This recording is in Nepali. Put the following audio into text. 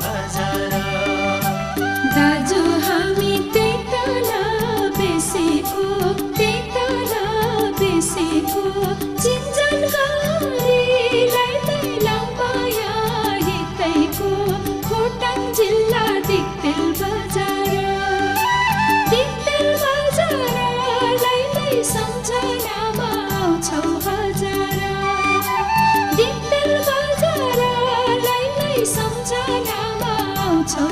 हजार दाजु हामी त्यही तल बेसेको चिन्जन गरीलाई तैलाम पाया हितैको खोटाङ जिल्ला दिक्तेल बजारलाई सम्झनामा आउँछौ हजार दिक्तेल बजारलाई सम्झनामा आउँछौ